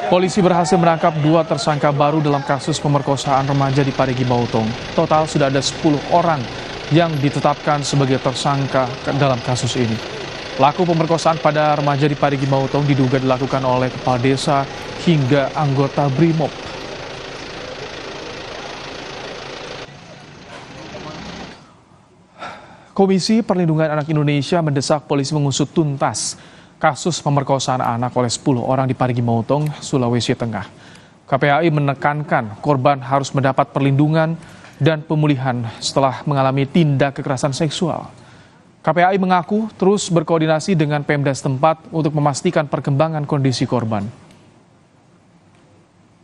Polisi berhasil menangkap 2 tersangka baru dalam kasus pemerkosaan remaja di Parigi Bautong. Total sudah ada 10 orang yang ditetapkan sebagai tersangka dalam kasus ini. Pelaku pemerkosaan pada remaja di Parigi Bautong diduga dilakukan oleh kepala desa hingga anggota BRIMOB. Komisi Perlindungan Anak Indonesia mendesak polisi mengusut tuntas kasus pemerkosaan anak oleh 10 orang di Parigi Bautong, Sulawesi Tengah. KPAI menekankan korban harus mendapat perlindungan dan pemulihan setelah mengalami tindak kekerasan seksual. KPAI mengaku terus berkoordinasi dengan Pemda setempat untuk memastikan perkembangan kondisi korban.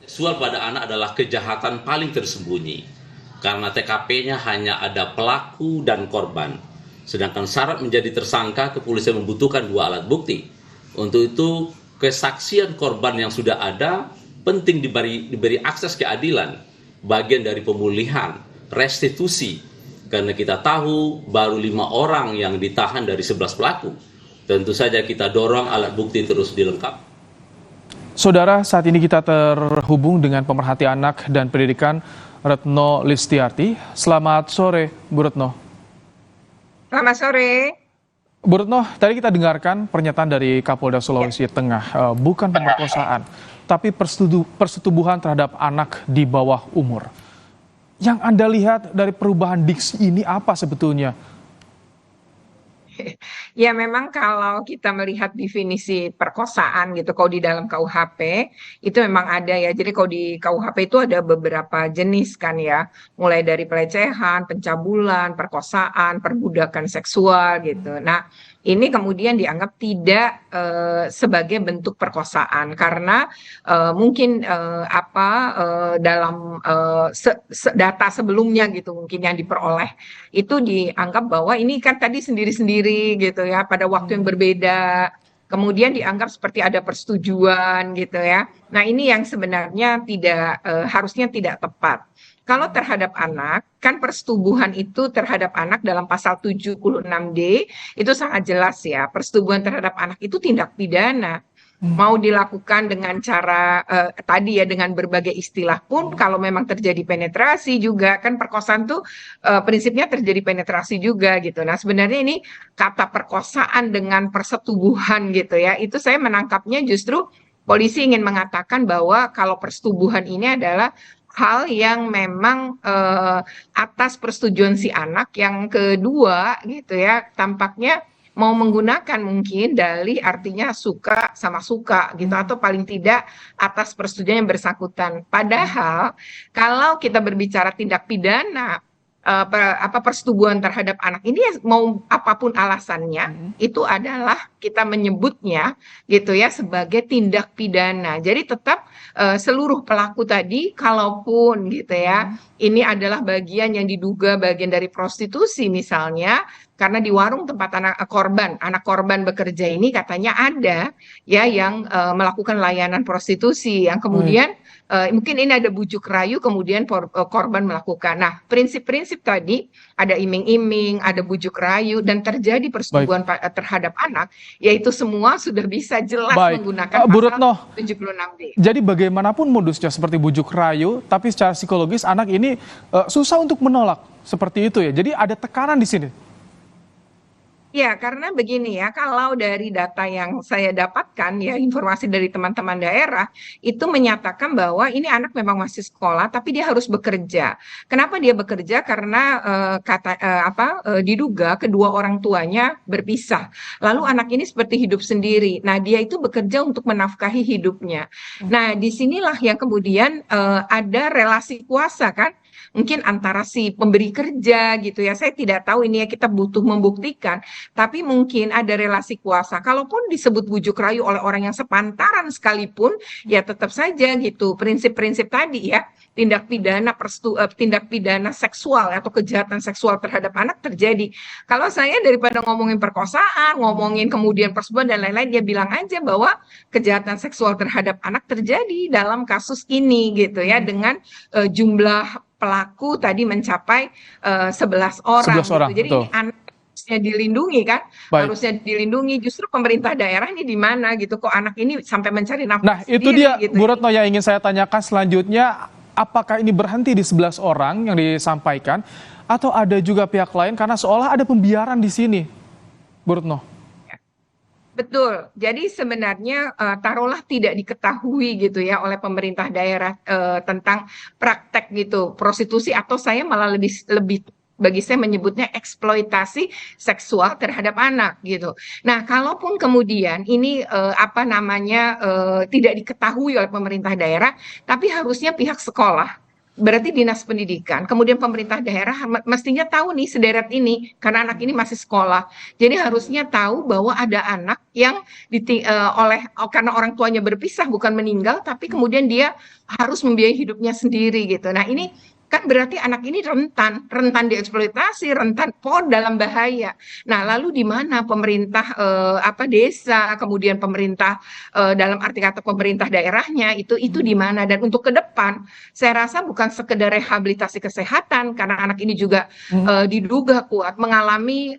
Seksual pada anak adalah kejahatan paling tersembunyi karena TKP-nya hanya ada pelaku dan korban. Sedangkan syarat menjadi tersangka, kepolisian membutuhkan 2 alat bukti. Untuk itu, kesaksian korban yang sudah ada penting diberi akses keadilan, bagian dari pemulihan, restitusi. Karena kita tahu baru 5 orang yang ditahan dari 11 pelaku. Tentu saja kita dorong alat bukti terus dilengkapi. Saudara, saat ini kita terhubung dengan pemerhati anak dan pendidikan Retno Listiarti. Selamat sore, Bu Retno. Selamat sore. Bu Retno, tadi kita dengarkan pernyataan dari Kapolda Sulawesi Tengah, bukan pemerkosaan, tapi persetubuhan terhadap anak di bawah umur. Yang Anda lihat dari perubahan diksi ini apa sebetulnya? Ya memang kalau kita melihat definisi perkosaan gitu, kalau di dalam KUHP itu memang ada ya. Jadi kalau di KUHP itu ada beberapa jenis kan ya, mulai dari pelecehan, pencabulan, perkosaan, perbudakan seksual gitu. Nah ini kemudian dianggap tidak sebagai bentuk perkosaan karena mungkin dalam data sebelumnya gitu mungkin yang diperoleh itu dianggap bahwa ini kan tadi sendiri-sendiri gitu ya pada waktu yang berbeda. Kemudian dianggap seperti ada persetujuan gitu ya. Nah ini yang sebenarnya tidak harusnya tidak tepat. Kalau terhadap anak, kan persetubuhan itu terhadap anak dalam pasal 76D itu sangat jelas ya. Persetubuhan terhadap anak itu tindak pidana. Mau dilakukan dengan cara tadi ya dengan berbagai istilah pun kalau memang terjadi penetrasi juga kan perkosaan tuh prinsipnya terjadi penetrasi juga gitu. Nah sebenarnya ini kata perkosaan dengan persetubuhan gitu ya itu saya menangkapnya justru polisi ingin mengatakan bahwa kalau persetubuhan ini adalah hal yang memang atas persetujuan si anak. Yang kedua gitu ya tampaknya mau menggunakan mungkin dalih artinya suka sama suka gitu atau paling tidak atas persetujuan yang bersangkutan. Padahal kalau kita berbicara tindak pidana persetubuhan terhadap anak ini ya, mau apapun alasannya itu adalah kita menyebutnya gitu ya sebagai tindak pidana. Jadi tetap seluruh pelaku tadi kalaupun gitu ya ini adalah bagian yang diduga bagian dari prostitusi misalnya karena di warung tempat anak korban bekerja ini katanya ada ya yang melakukan layanan prostitusi yang kemudian mungkin ini ada bujuk rayu kemudian korban melakukan. Nah, prinsip-prinsip tadi ada iming-iming, ada bujuk rayu dan terjadi persetubuhan terhadap anak, yaitu semua sudah bisa jelas menggunakan pasal 76D. Jadi bagaimanapun modusnya seperti bujuk rayu, tapi secara psikologis anak ini susah untuk menolak seperti itu ya. Jadi ada tekanan di sini. Ya, karena begini ya, kalau dari data yang saya dapatkan ya, informasi dari teman-teman daerah itu menyatakan bahwa ini anak memang masih sekolah, tapi dia harus bekerja. Kenapa dia bekerja? Karena diduga kedua orang tuanya berpisah. Lalu anak ini seperti hidup sendiri. Nah, dia itu bekerja untuk menafkahi hidupnya. Nah, disinilah yang kemudian ada relasi kuasa kan? Mungkin antara si pemberi kerja gitu ya, saya tidak tahu ini ya kita butuh membuktikan, tapi mungkin ada relasi kuasa. Kalaupun disebut bujuk rayu oleh orang yang sepantaran sekalipun, ya tetap saja gitu prinsip-prinsip tadi ya tindak pidana seksual atau kejahatan seksual terhadap anak terjadi. Kalau saya daripada ngomongin perkosaan, ngomongin kemudian persetubuhan dan lain-lain, dia bilang aja bahwa kejahatan seksual terhadap anak terjadi dalam kasus ini gitu ya dengan jumlah pelaku tadi mencapai 11 orang. 11 orang, gitu. Jadi betul. ini anak harusnya dilindungi kan, Baik. harusnya dilindungi. Justru pemerintah daerah ini di mana gitu, kok anak ini sampai mencari Nah, nafkah itu sendiri dia gitu. Bu Retno yang ingin saya tanyakan selanjutnya, apakah ini berhenti di 11 orang yang disampaikan atau ada juga pihak lain karena seolah ada pembiaran di sini, Bu Retno? Betul. Jadi sebenarnya taruhlah tidak diketahui gitu ya oleh pemerintah daerah tentang praktek gitu prostitusi, atau saya malah lebih lebih bagi saya menyebutnya eksploitasi seksual terhadap anak gitu. Nah, kalaupun kemudian ini apa namanya tidak diketahui oleh pemerintah daerah, tapi harusnya pihak sekolah, berarti dinas pendidikan, kemudian pemerintah daerah mestinya tahu nih sederet ini karena anak ini masih sekolah. Jadi harusnya tahu bahwa ada anak yang karena orang tuanya berpisah, bukan meninggal, tapi kemudian dia harus membiayai hidupnya sendiri gitu. Nah, ini kan berarti anak ini rentan dieksploitasi, rentan dalam bahaya. Nah, lalu di mana pemerintah desa, kemudian pemerintah dalam arti kata pemerintah daerahnya itu di mana? Dan untuk ke depan, saya rasa bukan sekedar rehabilitasi kesehatan karena anak ini juga diduga kuat mengalami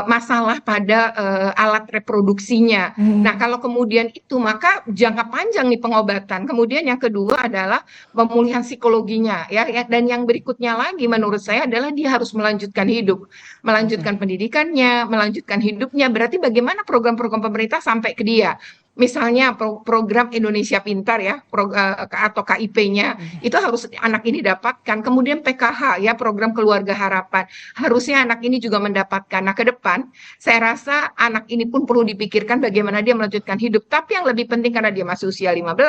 masalah pada alat reproduksinya. Nah, kalau kemudian itu, maka jangka panjang nih pengobatan. Kemudian yang kedua adalah pemulihan psikologinya, ya. Dan yang berikutnya lagi menurut saya adalah dia harus melanjutkan hidup, melanjutkan pendidikannya, melanjutkan hidupnya. Berarti bagaimana program-program pemerintah sampai ke dia? Misalnya program Indonesia Pintar ya, atau KIP-nya itu harus anak ini dapatkan. Kemudian PKH ya, program Keluarga Harapan, harusnya anak ini juga mendapatkan. Nah, ke depan saya rasa anak ini pun perlu dipikirkan bagaimana dia melanjutkan hidup. Tapi yang lebih penting karena dia masih usia 15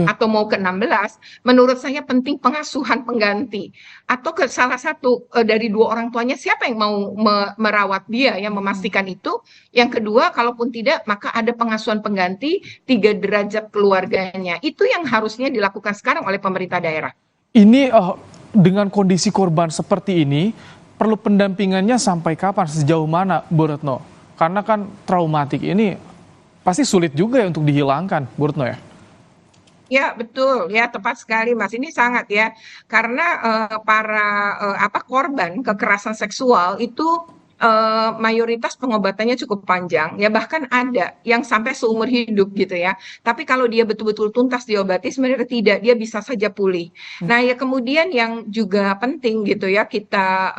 atau mau ke 16, menurut saya penting pengasuhan pengganti atau ke salah satu dari dua orang tuanya, siapa yang mau merawat dia, yang memastikan itu. Yang kedua, kalaupun tidak, maka ada pengasuhan pengganti 3 derajat keluarganya. Itu yang harusnya dilakukan sekarang oleh pemerintah daerah. Ini dengan kondisi korban seperti ini, perlu pendampingannya sampai kapan, sejauh mana, Bu Retno? Karena kan traumatik ini pasti sulit juga ya untuk dihilangkan, Bu Retno ya? Ya, betul ya, tepat sekali Mas. Ini sangat ya, karena korban kekerasan seksual itu mayoritas pengobatannya cukup panjang ya, bahkan ada yang sampai seumur hidup gitu ya. Tapi kalau dia betul-betul tuntas diobati, sebenarnya tidak, dia bisa saja pulih. Nah, ya kemudian yang juga penting gitu ya kita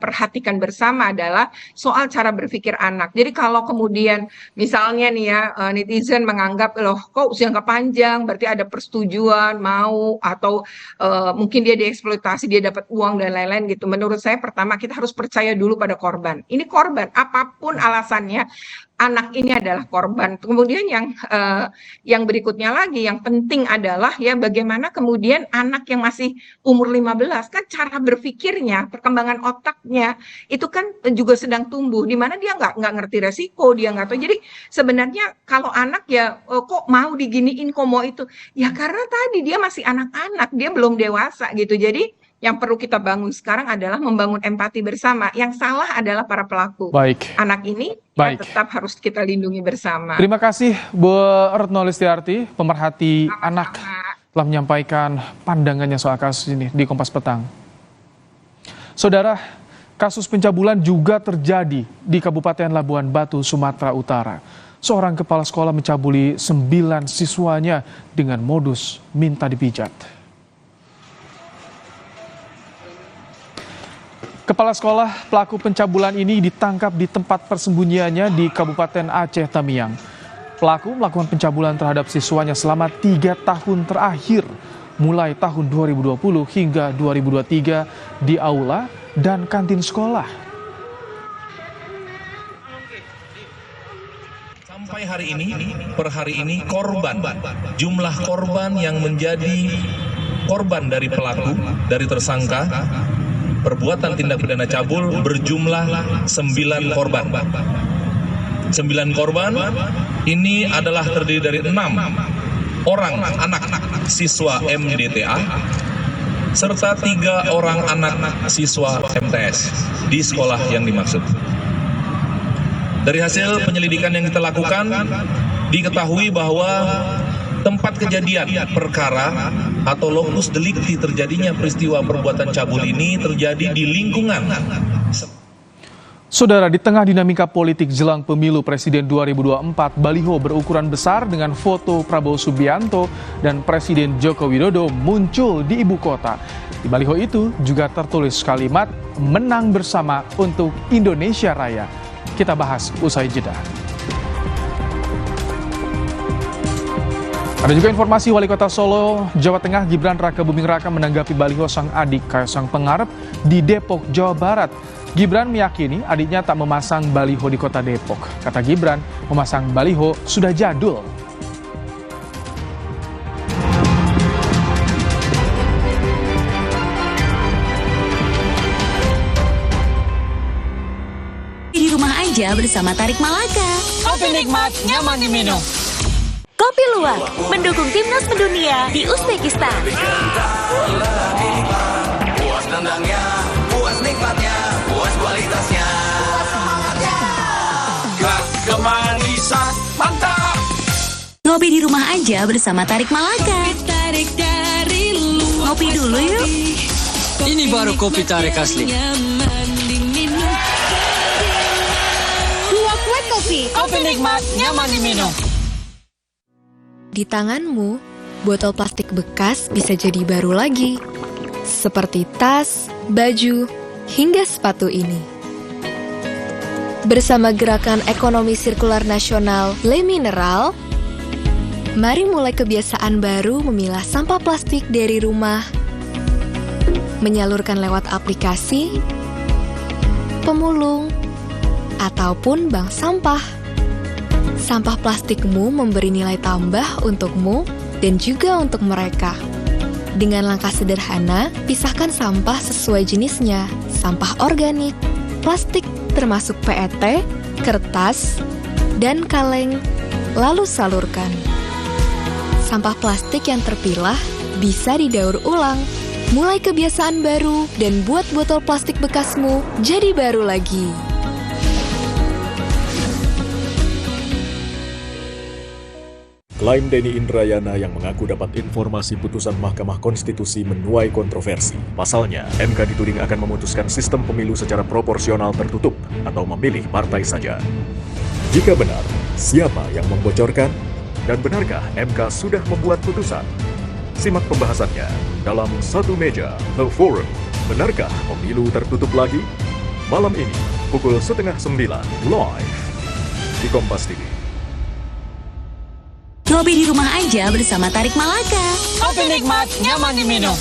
perhatikan bersama adalah soal cara berpikir anak. Jadi kalau kemudian misalnya nih ya netizen menganggap loh kok jangka panjang berarti ada persetujuan mau, atau mungkin dia dieksploitasi, dia dapat uang dan lain-lain gitu. Menurut saya pertama kita harus percaya dulu pada korban. Ini korban, apapun alasannya, anak ini adalah korban. Kemudian yang berikutnya lagi, yang penting adalah ya bagaimana kemudian anak yang masih umur 15, kan cara berpikirnya, perkembangan otaknya, itu kan juga sedang tumbuh, di mana dia nggak ngerti resiko, dia nggak tahu. Jadi sebenarnya kalau anak ya kok mau diginiin, kok mau itu, ya karena tadi dia masih anak-anak, dia belum dewasa gitu. Jadi yang perlu kita bangun sekarang adalah membangun empati bersama. Yang salah adalah para pelaku. Baik. Anak ini ya tetap harus kita lindungi bersama. Terima kasih Bu Retno Listiarti, pemerhati anak, telah menyampaikan pandangannya soal kasus ini di Kompas Petang. Saudara, kasus pencabulan juga terjadi di Kabupaten Labuan Batu, Sumatera Utara. Seorang kepala sekolah mencabuli 9 siswanya dengan modus minta dipijat. Kepala sekolah pelaku pencabulan ini ditangkap di tempat persembunyiannya di Kabupaten Aceh Tamiang. Pelaku melakukan pencabulan terhadap siswanya selama 3 tahun terakhir, mulai tahun 2020 hingga 2023 di aula dan kantin sekolah. Sampai per hari ini jumlah korban yang menjadi korban dari pelaku, dari tersangka perbuatan tindak pidana cabul berjumlah 9 korban. 9 korban ini adalah terdiri dari 6 orang anak siswa MDTA serta 3 orang anak siswa MTS di sekolah yang dimaksud. Dari hasil penyelidikan yang kita lakukan, diketahui bahwa tempat kejadian perkara atau lokus delikti terjadinya peristiwa perbuatan cabul ini terjadi di lingkungan. Saudara, di tengah dinamika politik jelang pemilu Presiden 2024, baliho berukuran besar dengan foto Prabowo Subianto dan Presiden Joko Widodo muncul di ibu kota. Di baliho itu juga tertulis kalimat "Menang bersama untuk Indonesia Raya". Kita bahas usai jeda. Ada juga informasi Wali Kota Solo, Jawa Tengah, Gibran Rakabuming Raka menanggapi baliho sang adik Kaisang Pangarep di Depok, Jawa Barat. Gibran meyakini adiknya tak memasang baliho di kota Depok. Kata Gibran, memasang baliho sudah jadul. Di rumah aja bersama Tarik Malaka. Kopi nikmat, nyaman diminum. Kopi Luwak mendukung timnas mendunia di Uzbekistan. Puas tendangnya, puas nikmatnya, puas kualitasnya. Kemanisan, mantap. Ngopi di rumah aja bersama Tarik Malaka. Ngopi dulu yuk. Ini baru kopi tarik asli. Luwak Kopi. Kopi nikmat, nyaman diminum. Di tanganmu, botol plastik bekas bisa jadi baru lagi. Seperti tas, baju, hingga sepatu ini. Bersama Gerakan Ekonomi Sirkular Nasional Le Mineral, mari mulai kebiasaan baru memilah sampah plastik dari rumah, menyalurkan lewat aplikasi, pemulung, ataupun bank sampah. Sampah plastikmu memberi nilai tambah untukmu dan juga untuk mereka. Dengan langkah sederhana, pisahkan sampah sesuai jenisnya, sampah organik, plastik termasuk PET, kertas, dan kaleng, lalu salurkan. Sampah plastik yang terpilah bisa didaur ulang. Mulai kebiasaan baru dan buat botol plastik bekasmu jadi baru lagi. Klaim Denny Indrayana yang mengaku dapat informasi putusan Mahkamah Konstitusi menuai kontroversi. Pasalnya, MK dituding akan memutuskan sistem pemilu secara proporsional tertutup atau memilih partai saja. Jika benar, siapa yang membocorkan? Dan benarkah MK sudah membuat putusan? Simak pembahasannya dalam Satu Meja, The Forum. Benarkah pemilu tertutup lagi? Malam ini, pukul 8:30, live di Kompas TV. Ngopi di rumah aja bersama Tarik Malaka. Kopi nikmat, nyaman diminum.